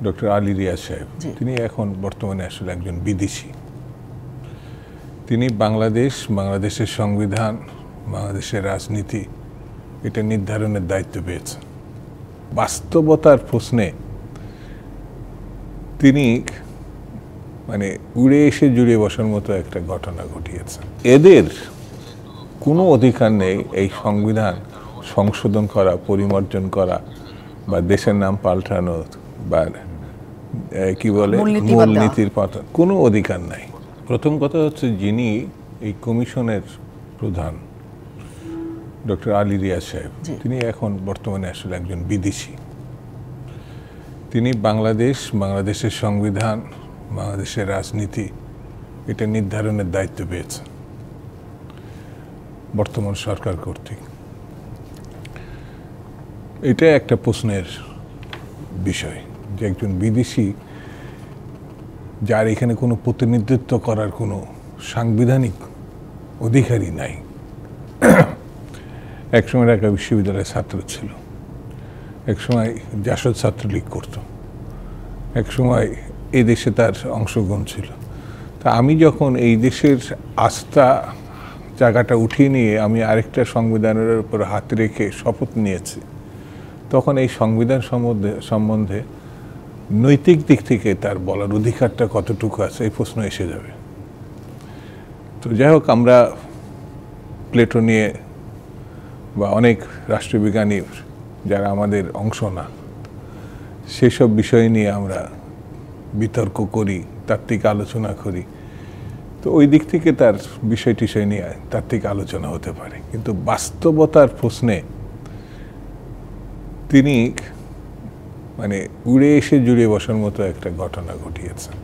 Doctor Ali Riaz সাহেব, তিনি এখন বর্তমানে আসলে একজন বিদেশি। তিনি বাংলাদেশের সংবিধান, বাংলাদেশের রাজনীতি এটা নির্ধারণের দায়িত্ব পেয়েছেন। বাস্তবতার প্রশ্নে তিনি উড়ে এসে জুড়ে বসার মতো একটা ঘটনা ঘটিয়েছেন। এদের কোনো অধিকার নেই এই সংবিধান সংশোধন করা, পরিমার্জন করা বা দেশের নাম পাল্টানো বা কি বলে মূলনীতির পতন, কোনো অধিকার নাই। প্রথম কথা হচ্ছে, যিনি এই কমিশনের প্রধান ডক্টর আলী রিয়াজ সাহেব, তিনি এখন বর্তমানে আসলে একজন বিদেশি। তিনি বাংলাদেশের সংবিধান, বাংলাদেশের রাজনীতি এটা নির্ধারণের দায়িত্ব পেয়েছেন বর্তমান সরকার কর্তৃক। এটা একটা প্রশ্নের বিষয় যে একজন বিদেশি, যার এখানে কোনো প্রতিনিধিত্ব করার কোনো সাংবিধানিক অধিকারই নাই। একসময় ঢাকা বিশ্ববিদ্যালয়ের ছাত্র ছিল, একসময় জাসদ ছাত্রলীগ করত, একসময় এই দেশে তার অংশগ্রহণ ছিল। তা আমি যখন এই দেশের আস্থা জায়গাটা উঠিয়ে নিয়ে আমি আরেকটা সংবিধানের উপর হাত রেখে শপথ নিয়েছি, তখন এই সংবিধান সম্বন্ধে নৈতিক দিক থেকে তার বলার অধিকারটা কতটুকু আছে এই প্রশ্ন এসে যাবে। তো যাই হোক, আমরা প্লেটো নিয়ে বা অনেক রাষ্ট্রবিজ্ঞানীর যারা আমাদের অংশ না, সেসব বিষয় নিয়ে আমরা বিতর্ক করি, তাত্ত্বিক আলোচনা করি। তো ওই দিক থেকে তার বিষয় নিয়ে তাত্ত্বিক আলোচনা হতে পারে, কিন্তু বাস্তবতার প্রশ্নে তিনি উড়ে এসে জুড়ে বসার মতো একটা ঘটনা ঘটিয়েছেন।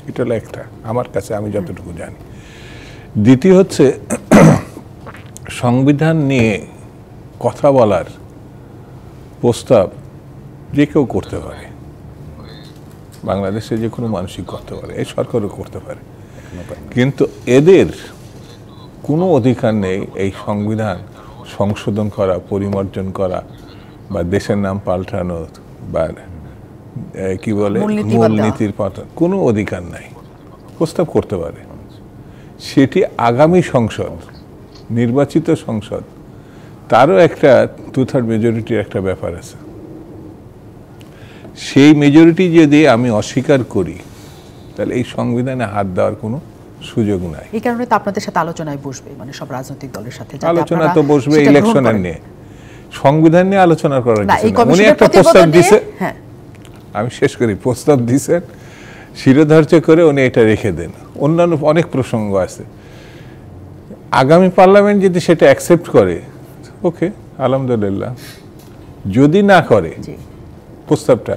এটা হলো একটা, আমার কাছে, আমি যতটুকু জানি। দ্বিতীয় হচ্ছে, সংবিধান নিয়ে কথা বলার প্রস্তাব যে কেউ করতে পারে, বাংলাদেশে যে কোনো মানুষই করতে পারে, এই সরকারও করতে পারে, কিন্তু এদের কোনো অধিকার নেই এই সংবিধান সংশোধন করা, পরিমার্জন করা বা দেশের নাম পাল্টানো বা কি বলে মূলনীতির পতন, কোনো অধিকার নাই। প্রস্তাব করতে পারে, সেটি আগামী সংসদ, নির্বাচিত সংসদ, তারও একটা 2/3 মেজরিটির একটা ব্যাপার আছে। সেই মেজরিটি যদি আমি অস্বীকার করি, তাহলে এই সংবিধানে হাত দেওয়ার কোনো সুযোগ নাই। এই কারণে তো আপনাদের সাথে আলোচনায় বসবে, সব রাজনৈতিক দলের সাথে আলোচনা তো বসবে ইলেকশনের নিয়ে, সংবিধান নিয়ে আলোচনা করার কিছু না। উনি একটা প্রস্তাব দিছে, আমি শেষ করি, প্রস্তাব দিছেন, শিরোধার্য করে উনি এটা রেখে দেন। অন্যান্য অনেক প্রসঙ্গ আছে, আগামী পার্লামেন্ট যদি সেটা অ্যাকসেপ্ট করে, ওকে, আলহামদুলিল্লাহ। যদি না করে প্রস্তাবটা,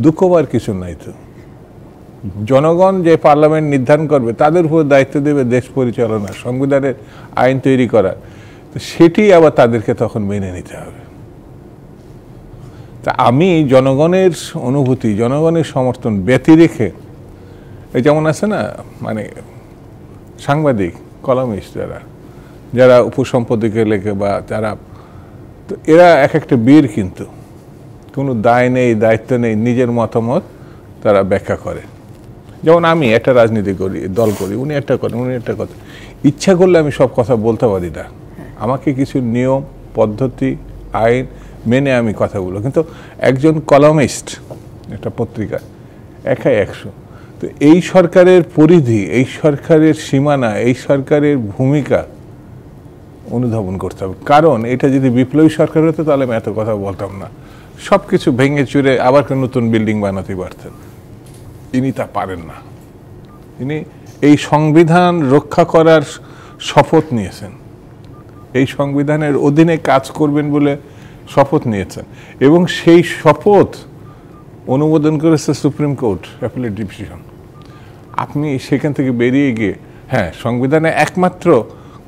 দুঃখ পাওয়ার কিছু নাই। তো জনগণ যে পার্লামেন্ট নির্ধারণ করবে, তাদের উপর দায়িত্ব দেবে দেশ পরিচালনা, সংবিধানের আইন তৈরি করা, তো সেটি আবার তাদেরকে তখন মেনে নিতে হবে। তা আমি জনগণের অনুভূতি, জনগণের সমর্থন ব্যতি রেখে, এই যেমন আছে না, সাংবাদিক, কলামিস্ট যারা উপসম্পাদকে লেখে বা যারা, তো এরা এক একটা বীর, কিন্তু কোনো দায় নেই, দায়িত্ব নেই, নিজের মতামত তারা ব্যাখ্যা করে। যেমন আমি একটা রাজনীতি করি, দল করি, উনি একটা করেন, উনি একটা কথা, ইচ্ছা করলে আমি সব কথা বলতে পারি না। আমাকে কিছু নিয়ম, পদ্ধতি, আইন মেনে আমি কথা বলবো। কিন্তু একজন কলামিস্ট একটা পত্রিকা, একাই 100। তো এই সরকারের পরিধি, এই সরকারের সীমানা, এই সরকারের ভূমিকা অনুধাবন করতে হবে। কারণ এটা যদি বিপ্লবী সরকার হতো, তাহলে আমি এত কথা বলতাম না, সব কিছু ভেঙে চুরে আবার নতুন বিল্ডিং বানাতে পারতেন। ইনি তা পারেন না। ইনি এই সংবিধান রক্ষা করার শপথ নিয়েছেন, এই সংবিধানের অধীনে কাজ করবেন বলে শপথ নিয়েছেন, এবং সেই শপথ অনুমোদন করেছে সুপ্রিম কোর্ট অ্যাপিলেট ডিভিশন। আপনি সেখান থেকে বেরিয়ে গিয়ে, হ্যাঁ, সংবিধানে একমাত্র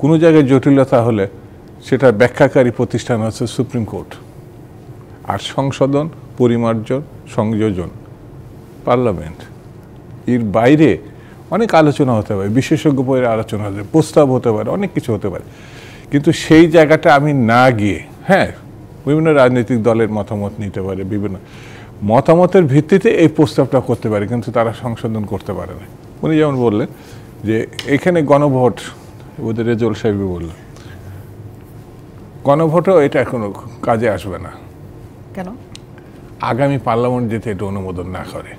কোনো জায়গায় জটিলতা হলে সেটার ব্যাখ্যাকারী প্রতিষ্ঠান হচ্ছে সুপ্রিম কোর্ট, আর সংশোধন, পরিমার্জন, সংযোজন পার্লামেন্ট। এর বাইরে অনেক আলোচনা হতে পারে, বিশেষজ্ঞ বইয়ের আলোচনা হতে পারে, প্রস্তাব হতে পারে, অনেক কিছু হতে পারে, কিন্তু সেই জায়গাটা আমি না গিয়ে, হ্যাঁ বিভিন্ন রাজনৈতিক দলের মতামত নিতে পারে, বিভিন্ন মতামতের ভিত্তিতে এই প্রস্তাবটা করতে পারে, কিন্তু তারা সংশোধন করতে পারে না। উনি যেমন বললেন যে এখানে গণভোট, ওদের রেজল সাহেবই বললেন গণভোটও এটা কোনো কাজে আসবে না কেন? আগামী পার্লামেন্ট যেতে এটা অনুমোদন না করে।